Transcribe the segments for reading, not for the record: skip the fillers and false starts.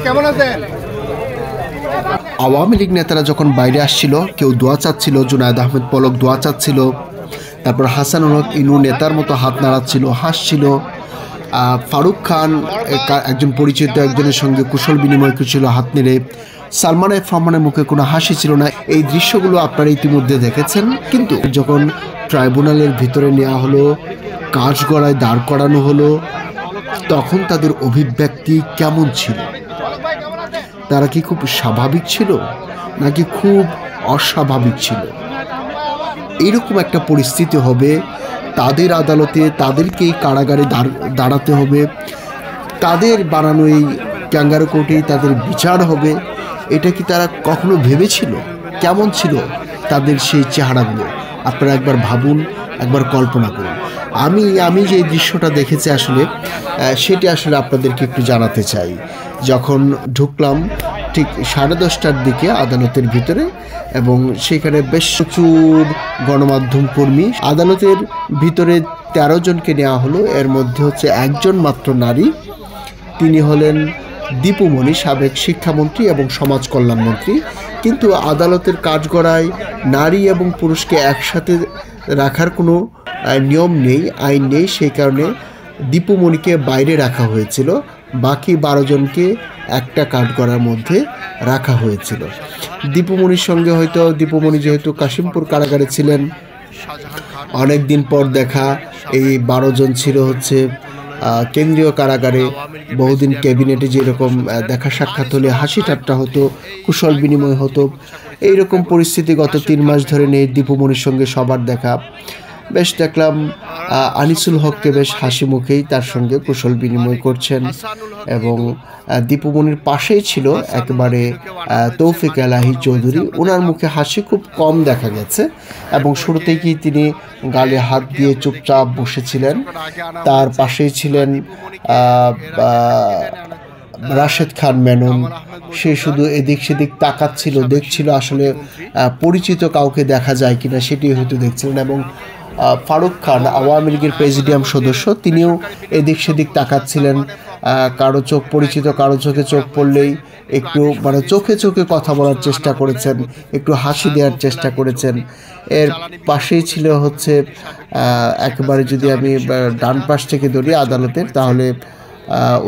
কেমন আছেন? আওয়ামী লীগ নেতারা যখন বাইরে আসছিল, কেউ দোয়া চাচ্ছিল, জুনায়েদ আহমেদ পলক দোয়া চাচ্ছিল, তারপর হাসানুল হক ইনু নেতার মতো হাত নাড়াচ্ছিল, হাসছিল। ফারুক খান একজন পরিচিত একজনের সঙ্গে কুশল বিনিময় করছিল হাত নেড়ে। সালমান এফ রহমানের মুখে কোনো হাসি ছিল না। এই দৃশ্যগুলো আপনারা ইতিমধ্যে দেখেছেন। কিন্তু যখন ট্রাইব্যুনালের ভিতরে নেওয়া হলো, কাঠগড়ায় দাঁড় করানো হলো, তখন তাদের অভিব্যক্তি কেমন ছিল? তারা কি খুব স্বাভাবিক ছিল নাকি খুব অস্বাভাবিক ছিল? এইরকম একটা পরিস্থিতি হবে, তাদের আদালতে তাদেরকেই কারাগারে দাঁড়াতে হবে, তাদের বানানো এই ক্যাঙ্গারু কোর্টেই তাদের বিচার হবে। এটা কি তারা কখনো ভেবেছিল? কেমন ছিল তাদের সেই চেহারাগুলো? আপনারা একবার ভাবুন, একবার কল্পনা করুন। আমি যে দৃশ্যটা দেখেছি আসলে সেটি আসলে আপনাদেরকে একটু জানাতে চাই। যখন ঢুকলাম ঠিক 10:30টার দিকে আদালতের ভিতরে, এবং সেখানে বেশ প্রচুর গণমাধ্যম কর্মী। আদালতের ভিতরে 13 জনকে নেওয়া হলো, এর মধ্যে হচ্ছে একজন মাত্র নারী। তিনি হলেন দীপুমণি, সাবেক শিক্ষামন্ত্রী এবং সমাজ কল্যাণ মন্ত্রী। কিন্তু আদালতের কাঠগড়ায় নারী এবং পুরুষকে একসাথে রাখার কোনো নিয়ম নেই, আইন নেই। সেই কারণে দীপুমণিকে বাইরে রাখা হয়েছিল, বাকি 12 জনকে একটা কাঠগড়ার মধ্যে রাখা হয়েছিল। দীপুমণির সঙ্গে হয়তো, দীপুমণি যেহেতু কাশিমপুর কারাগারে ছিলেন, অনেক দিন পর দেখা। এই 12 জন ছিল হচ্ছে কেন্দ্রীয় কারাগারে। বহুদিন ক্যাবিনেটে যেরকম দেখা সাক্ষাৎ হলে হাসি ঠাট্টা হতো, কুশল বিনিময় হতো, এইরকম পরিস্থিতি গত 3 মাস ধরে নেই। দীপুমণির সঙ্গে সবার দেখা। বেশ দেখলাম আনিসুল হককে বেশ হাসি মুখেই তার সঙ্গে কুশল বিনিময় করছেন, এবং দীপুমণির পাশেই ছিল একেবারে তৌফিক এলাহি চৌধুরী। ওনার মুখে হাসি খুব কম দেখা গেছে, এবং শুরুতেই কি তিনি গালে হাত দিয়ে চুপচাপ বসেছিলেন। তার পাশেই ছিলেন রাশেদ খান মেনন। সে শুধু এদিক সেদিক তাকাচ্ছিল, দেখছিল আসলে পরিচিত কাউকে দেখা যায় কিনা, সেটি হয়তো দেখছিলেন। এবং ফারুক খান, আওয়ামী লীগের প্রেসিডিয়াম সদস্য, তিনিও এদিক সেদিক তাকাচ্ছিলেন। কারো চোখ পরিচিত, কারো চোখে চোখ পড়লেই একটু চোখে চোখে কথা বলার চেষ্টা করেছেন, একটু হাসি দেওয়ার চেষ্টা করেছেন। এর পাশেই ছিল হচ্ছে একেবারে, যদি আমি ডান পাশ থেকে ধরি আদালতের, তাহলে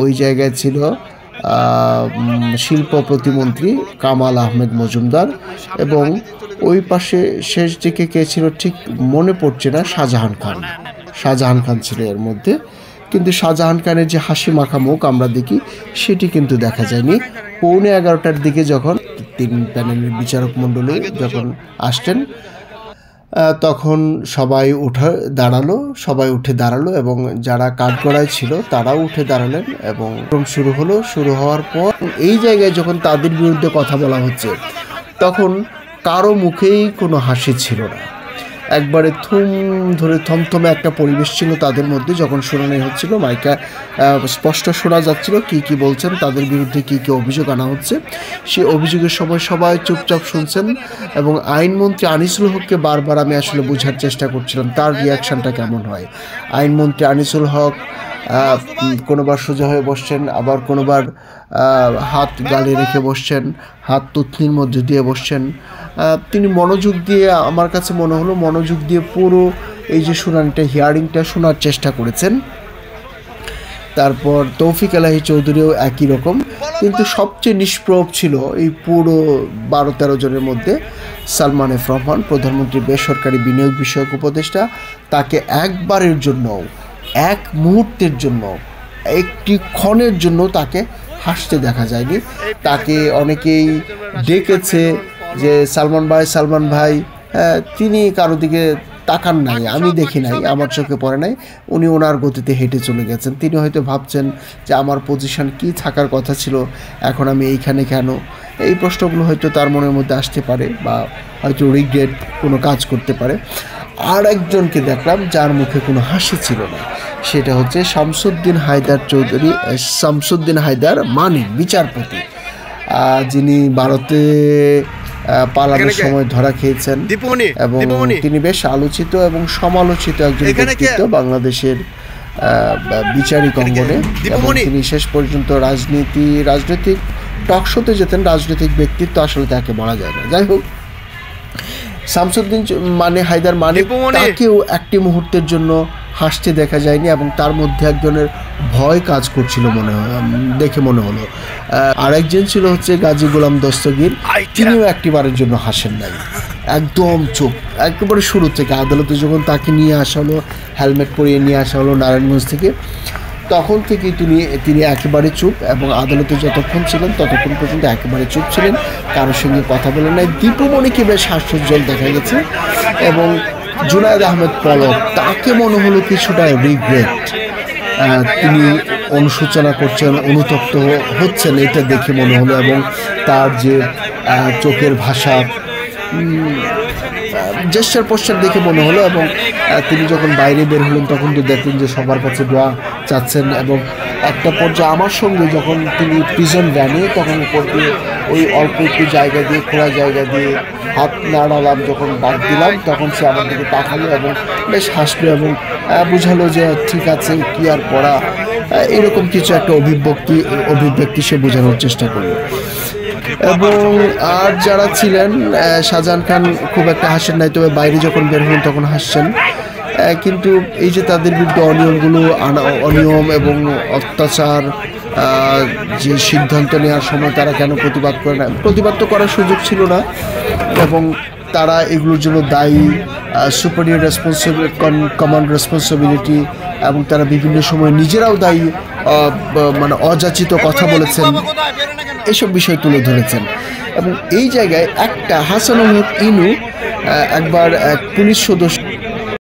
ওই জায়গায় ছিল শিল্প প্রতিমন্ত্রী কামাল আহমেদ মজুমদার, এবং ওই পাশে শেষ দিকে কে ছিল ঠিক মনে পড়ছে না, শাহজাহান খান ছিল এর মধ্যে। কিন্তু শাহজাহান খানের যে হাসি মাখা মুখ আমরা দেখি, সেটি কিন্তু দেখা যায়নি। 11:15টার দিকে যখন 3 প্যানেলের বিচারক মণ্ডলী যখন আসতেন, তখন সবাই উঠে দাঁড়ালো, এবং যারা কাঠগড়ায় ছিল তারাও উঠে দাঁড়ালেন, এবং শুরু হওয়ার পর এই জায়গায় যখন তাদের বিরুদ্ধে কথা বলা হচ্ছে, তখন কারো মুখেই কোনো হাসি ছিল না। একবারে থমথমে একটা পরিবেশ ছিল তাদের মধ্যে। যখন শুনানি হচ্ছিল, মাইকা স্পষ্ট শোনা যাচ্ছিল কি বলছেন, তাদের বিরুদ্ধে কি অভিযোগ আনা হচ্ছে। সেই অভিযোগের সময় সবাই চুপচাপ শুনছেন, এবং আইনমন্ত্রী আনিসুল হককে বারবার আমি আসলে বোঝার চেষ্টা করছিলাম তার রিয়াকশানটা কেমন হয়। আইনমন্ত্রী আনিসুল হক কোনোবার সোজা হয়ে বসছেন, আবার কোনোবার হাত গালে রেখে বসছেন, হাত তুতনির মধ্যে দিয়ে বসছেন। তিনি মনোযোগ দিয়ে, আমার কাছে মনে হলো মনোযোগ দিয়ে পুরো এই যে শুনানিটা, হিয়ারিংটা শোনার চেষ্টা করেছেন। তারপর তৌফিক এলাহি চৌধুরীও একই রকম। কিন্তু সবচেয়ে নিষ্প্রভ ছিল এই পুরো 12-13 জনের মধ্যে সালমান এফ রহমান, প্রধানমন্ত্রীর বেসরকারি বিনিয়োগ বিষয়ক উপদেষ্টা। তাকে একবারের জন্য, এক মুহূর্তের জন্য, একটি ক্ষণের জন্য তাকে হাসতে দেখা যায়নি। তাকে অনেকেই ডেকেছে যে সালমান ভাই, তিনি কারো দিকে তাকান নাই, আমি দেখি নাই, আমার চোখে পড়ে নাই। উনি ওনার গতিতে হেঁটে চলে গেছেন। তিনি হয়তো ভাবছেন যে আমার পজিশন কি থাকার কথা ছিল, এখন আমি এইখানে কেন? এই প্রশ্নগুলো হয়তো তার মনের মধ্যে আসতে পারে, বা হয়তো রিগ্রেট কোনো কাজ করতে পারে। আর একজনকে দেখলাম যার মুখে কোনো হাসি ছিল না, সেটা হচ্ছে শামসুদ্দিন হায়দার মানিক, বিচারপতি, যিনি ভারতে পালানোর সময় ধরা খেয়েছেন, এবং তিনি বেশ আলোচিত এবং সমালোচিত একজন ব্যক্তিত্ব। বাংলাদেশের বিচারিক অঙ্গনে, এবং তিনি শেষ পর্যন্ত রাজনৈতিক টক শোতে যেতেন। রাজনৈতিক ব্যক্তিত্ব আসলে তাকে বলা যায় না। যাই হোক, শামসুদ্দিন হায়দার মানিক তাকেও একটি মুহূর্তের জন্য হাসতে দেখা যায়নি, এবং তার মধ্যে একজনের ভয় কাজ করছিল দেখে মনে হলো। আরেকজন ছিল হচ্ছে গাজী গোলাম দস্তগীর, তিনিও একটিবারের জন্য হাসেন নাই, একদম চুপ। একেবারে শুরু থেকে আদালতে যখন তাকে নিয়ে আসা হলো, হেলমেট পরিয়ে নিয়ে আসা হলো নারায়ণগঞ্জ থেকে, তখন থেকে তিনি একেবারে চুপ, এবং আদালতে যতক্ষণ ছিলেন ততক্ষণ পর্যন্ত একেবারে চুপ ছিলেন, কারোর সঙ্গে কথা বলেন নাই। দীপুমণিকে বেশ হাস্যোজ্জ্বল দেখা গেছে, এবং জুনায়েদ আহমেদ পলক তাকে মনে হলো কিছুটা রিগ্রেট, তিনি অনুশোচনা করছেন, অনুতপ্ত হচ্ছেন, এটা দেখে মনে হলো। এবং তার যে চোখের ভাষা, জেস্টার পোস্টার দেখে মনে হলো। এবং তিনি যখন বাইরে বের হলেন তখন তো দেখলেন যে সবার কাছে দোয়া চাচ্ছেন, এবং একটা পর্যায়ে আমার সঙ্গে যখন তিনি প্রিজন ভ্যানে, তখন উপর দিয়ে ওই অল্প একটু জায়গা দিয়ে, খোলা জায়গা দিয়ে হাত নাড়ালাম, যখন বাদ দিলাম তখন সে আমার দিকে তাকালো এবং বেশ হাসলো, এবং বুঝালো যে ঠিক আছে, কি আর করা, এরকম কিছু একটা অভিব্যক্তি সে বোঝানোর চেষ্টা করলো। এবং আর যারা ছিলেন, শাহজাহান খান খুব একটা হাসেন নাই, তবে বাইরে যখন বের হলেন তখন হাসছেন। কিন্তু এই যে তাদের বিরুদ্ধে অনিয়ম এবং অত্যাচার, যে সিদ্ধান্ত নেওয়ার সময় তারা কেন প্রতিবাদ করে না, প্রতিবাদ তো করার সুযোগ ছিল না, এবং তারা এগুলোর জন্য দায়ী সুপারিয়র কমান্ড রেসপন্সিবিলিটি, এবং তারা বিভিন্ন সময় নিজেরাও দায়ী, অযাচিত কথা বলেছেন, এসব বিষয় তুলে ধরেছেন। এবং এই জায়গায় একটা হাসানুল হক ইনু একবার এক পুলিশ সদস্য